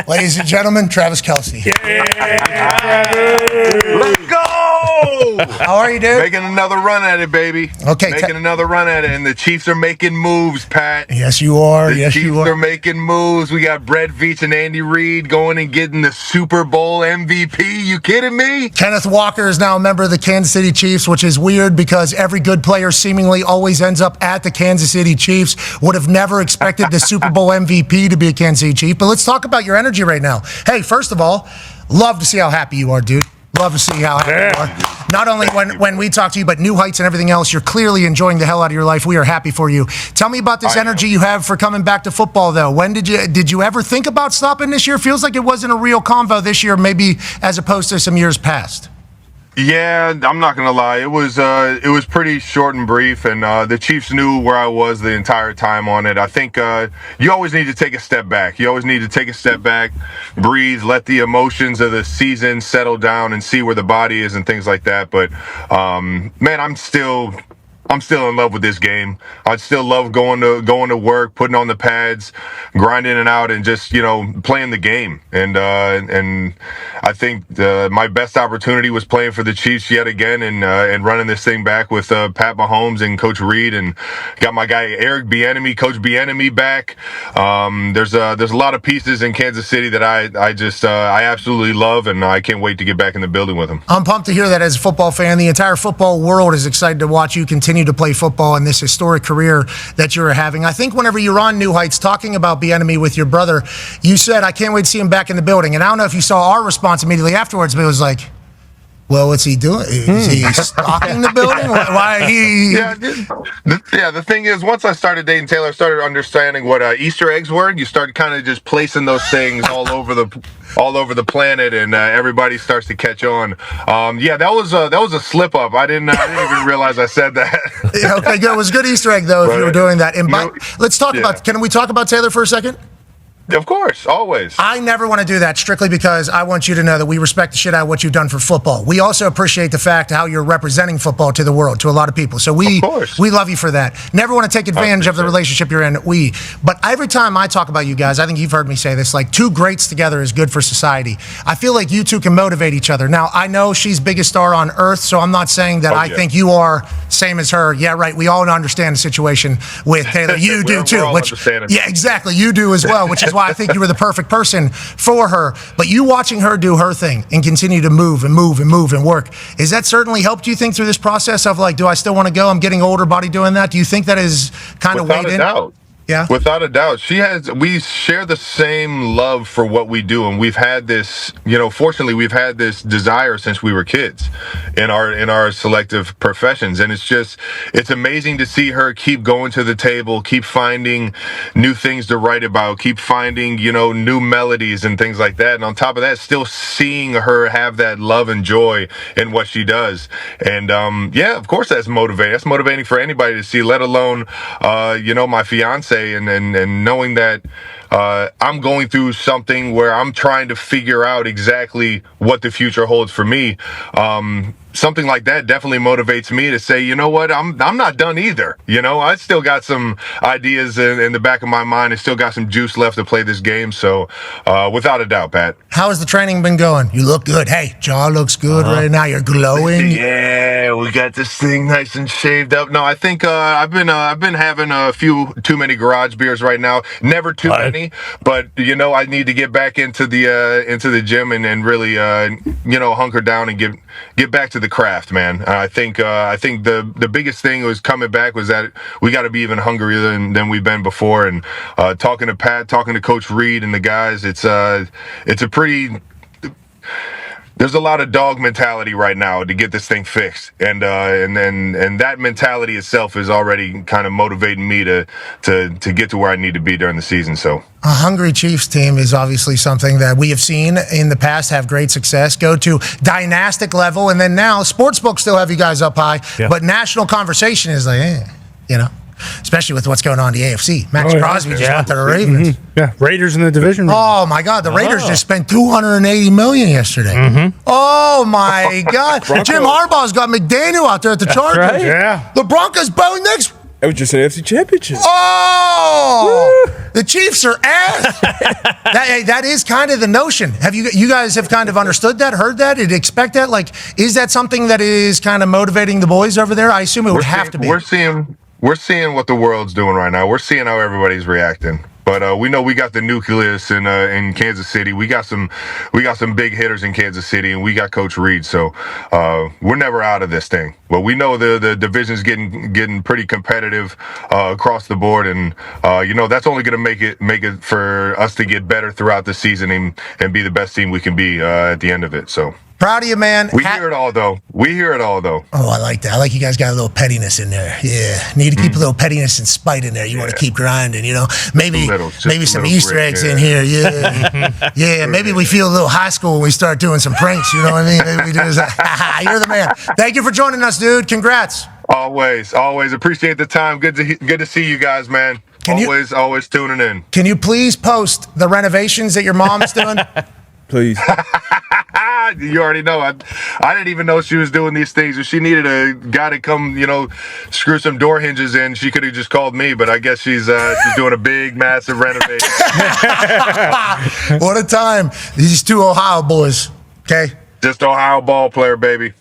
Ladies and gentlemen, Travis Kelce. Let's go! How are you, dude? Making another run at it, baby. Okay, Making another run at it, and the Chiefs are making moves, Pat. Yes, you are. The Chiefs are making moves. We got Brett Veach and Andy Reid going and getting the Super Bowl MVP. You kidding me? Kenneth Walker is now a member of the Kansas City Chiefs, which is weird because every good player seemingly always ends up at the Kansas City Chiefs. Would have never expected the Super Bowl MVP to be a Kansas City Chief. But let's talk about your energy right now. Hey, first of all, love to see how happy you are, dude. Love to see how happy you are. Not only when we talk to you, but new heights and everything else. You're clearly enjoying the hell out of your life. We are happy for you. Tell me about this energy you have for coming back to football, though. When did you ever think about stopping this year? Feels like it wasn't a real convo this year, maybe as opposed to some years past. Yeah, I'm not gonna lie. It was pretty short and brief, and the Chiefs knew where I was the entire time on it. I think you always need to take a step back. You always need to take a step back, breathe, let the emotions of the season settle down, and see where the body is and things like that. But man, I'm still in love with this game. I still love going to work, putting on the pads, grinding it out, and just playing the game. And I think my best opportunity was playing for the Chiefs yet again, and running this thing back with Pat Mahomes and Coach Reid, and got my guy Eric Bieniemy, Coach Bieniemy back. There's a lot of pieces in Kansas City that I absolutely love, and I can't wait to get back in the building with them. I'm pumped to hear that as a football fan. The entire football world is excited to watch you continue to play football in this historic career that you're having. I think whenever you're on New Heights talking about Bieniemy with your brother, you said, I can't wait to see him back in the building. And I don't know if you saw our response immediately afterwards, but it was like, well, what's he doing? Is he stalking the building? Why he? Yeah, the thing is, once I started dating Taylor, I started understanding what Easter eggs were. You start kind of just placing those things all over the planet, and everybody starts to catch on. Yeah, that was a slip up. I didn't even realize I said that. Okay, good. It was a good Easter egg though, if you were doing that. And let's talk about. Can we talk about Taylor for a second? Of course, always. I never want to do that strictly because I want you to know that we respect the shit out of what you've done for football. We also appreciate the fact how you're representing football to the world, to a lot of people. So we love you for that. Never want to take advantage of the relationship you're in. But every time I talk about you guys, I think you've heard me say this, like two greats together is good for society. I feel like you two can motivate each other. Now, I know she's biggest star on earth, so I'm not saying that I think you are same as her. Yeah, right. We all understand the situation with Taylor. You do too. Yeah, exactly. You do as well, which is why I think you were the perfect person for her. But you watching her do her thing and continue to move and work, is that certainly helped you think through this process of like, do I still want to go? I'm getting older, body doing that. Do you think that is kind of weighed in? Without a doubt. Yeah. Without a doubt. We share the same love for what we do, and we've had this, fortunately we've had this desire since we were kids in our selective professions. And it's amazing to see her keep going to the table, keep finding new things to write about, keep finding, new melodies and things like that. And on top of that, still seeing her have that love and joy in what she does. And yeah, of course that's motivating. That's motivating for anybody to see, let alone my fiance. And knowing that I'm going through something where I'm trying to figure out exactly what the future holds for me. Something like that definitely motivates me to say, you know what, I'm not done either. I still got some ideas in the back of my mind. I still got some juice left to play this game. So without a doubt, Pat. How has the training been going? You look good. Hey, jaw looks good right now. You're glowing. Yeah, we got this thing nice and shaved up. No, I think I've been having a few too many garage beers right now. Never too many, but I need to get back into the gym and really hunker down and get back to the craft, man. I think the biggest thing was coming back was that we got to be even hungrier than we've been before. And talking to Pat, talking to Coach Reid and the guys, it's a pretty. There's a lot of dog mentality right now to get this thing fixed, and that mentality itself is already kind of motivating me to get to where I need to be during the season. So a hungry Chiefs team is obviously something that we have seen in the past have great success, go to dynastic level, and then now sportsbooks still have you guys up high, but national conversation is like, especially with what's going on in the AFC. Max Crosby just went to the Ravens. Yeah, Raiders in the division. Oh, my God. The Raiders just spent $280 million yesterday. Oh, my God. Jim Harbaugh's got McDaniel out there at the Chargers. Right. Yeah. The Broncos bow next. It was just an AFC championship. Oh! The Chiefs are ass. that is kind of the notion. Have you guys have kind of understood that, heard that, and expect that? Like, is that something that is kind of motivating the boys over there? I assume it would have to be. We're seeing what the world's doing right now. We're seeing how everybody's reacting. But we know we got the nucleus in Kansas City. We got some big hitters in Kansas City, and we got Coach Reed. So we're never out of this thing. But we know the division's getting pretty competitive across the board, and that's only going to make it for us to get better throughout the season and be the best team we can be at the end of it. So. Proud of you, man. We hear it all, though. Oh, I like that. I like you guys got a little pettiness in there. Yeah. Need to keep a little pettiness and spite in there. You want to keep grinding, Maybe some Easter eggs in here. Yeah. Yeah, maybe we feel a little high school when we start doing some pranks, you know what I mean? Maybe we do this. You're the man. Thank you for joining us, dude. Congrats. Always appreciate the time. Good to see you guys, man. Always tuning in. Can you please post the renovations that your mom's doing? Please. You already know. I didn't even know she was doing these things. If she needed a guy to come, screw some door hinges in, she could have just called me. But I guess she's doing a big, massive renovation. What a time. These two Ohio boys, okay? Just Ohio ball player, baby.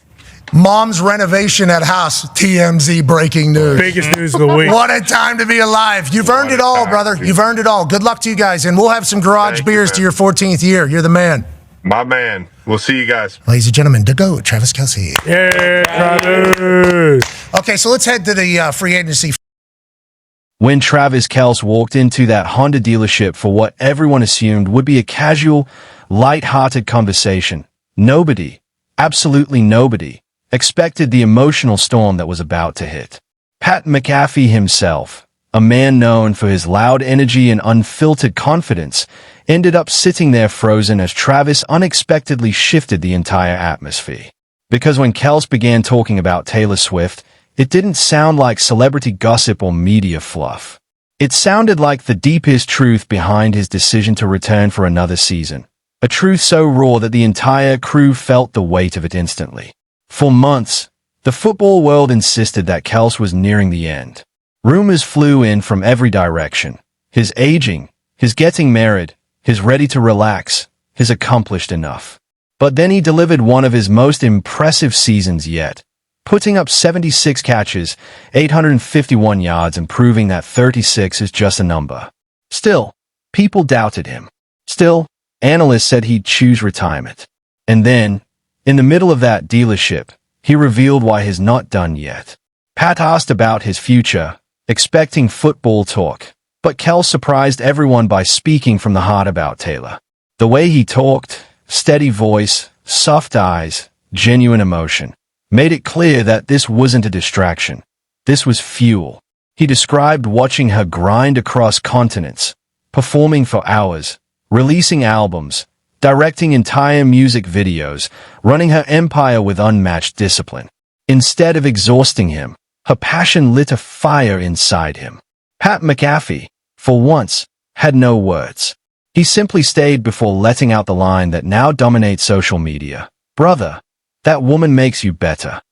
Mom's renovation at house. TMZ breaking news. Biggest news of the week. What a time to be alive. You've earned it all, brother. You've earned it all. Good luck to you guys. And we'll have some garage beers to your 14th year. You're the man. My man. We'll see you guys. Ladies and gentlemen, to go, Travis Kelce. Yeah, Travis. Okay, so let's head to the free agency. When Travis Kelce walked into that Honda dealership for what everyone assumed would be a casual, light-hearted conversation, nobody, absolutely nobody, expected the emotional storm that was about to hit. Pat McAfee himself, a man known for his loud energy and unfiltered confidence, ended up sitting there frozen as Travis unexpectedly shifted the entire atmosphere. Because when Kelce began talking about Taylor Swift, it didn't sound like celebrity gossip or media fluff. It sounded like the deepest truth behind his decision to return for another season. A truth so raw that the entire crew felt the weight of it instantly. For months, the football world insisted that Kelce was nearing the end. Rumors flew in from every direction. His aging, his getting married, his ready to relax, his accomplished enough. But then he delivered one of his most impressive seasons yet, putting up 76 catches, 851 yards, and proving that 36 is just a number. Still, people doubted him. Still, analysts said he'd choose retirement. And then, in the middle of that dealership, he revealed why he's not done yet. Pat asked about his future, expecting football talk. But Kelce surprised everyone by speaking from the heart about Taylor. The way he talked, steady voice, soft eyes, genuine emotion, made it clear that this wasn't a distraction. This was fuel. He described watching her grind across continents, performing for hours, releasing albums, directing entire music videos, running her empire with unmatched discipline. Instead of exhausting him, her passion lit a fire inside him. Pat McAfee, for once, had no words. He simply stayed before letting out the line that now dominates social media. Brother, that woman makes you better.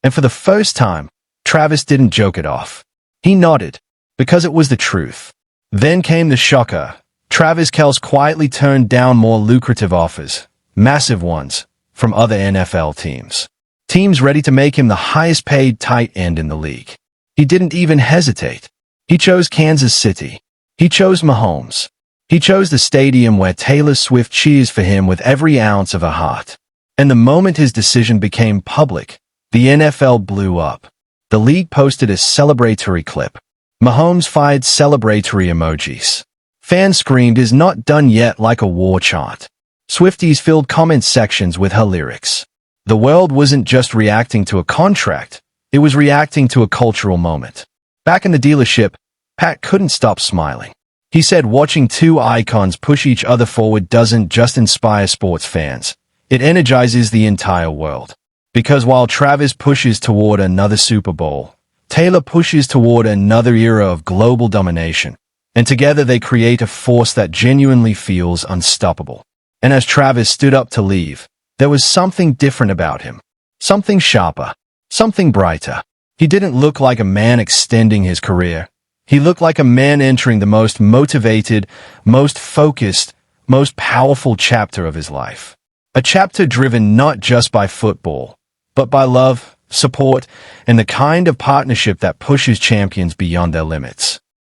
And for the first time, Travis didn't joke it off. He nodded, because it was the truth. Then came the shocker. Travis Kelce quietly turned down more lucrative offers, massive ones, from other NFL teams. Teams ready to make him the highest paid tight end in the league. He didn't even hesitate. He chose Kansas City. He chose Mahomes. He chose the stadium where Taylor Swift cheers for him with every ounce of her heart. And the moment his decision became public, the NFL blew up. The league posted a celebratory clip. Mahomes fired celebratory emojis. Fans screamed, "Is not done yet," like a war chant. Swifties filled comment sections with her lyrics. The world wasn't just reacting to a contract, it was reacting to a cultural moment. Back in the dealership, Pat couldn't stop smiling. He said watching two icons push each other forward doesn't just inspire sports fans, it energizes the entire world. Because while Travis pushes toward another Super Bowl, Taylor pushes toward another era of global domination. And together they create a force that genuinely feels unstoppable. And as Travis stood up to leave, there was something different about him. Something sharper. Something brighter. He didn't look like a man extending his career. He looked like a man entering the most motivated, most focused, most powerful chapter of his life. A chapter driven not just by football, but by love, support, and the kind of partnership that pushes champions beyond their limits.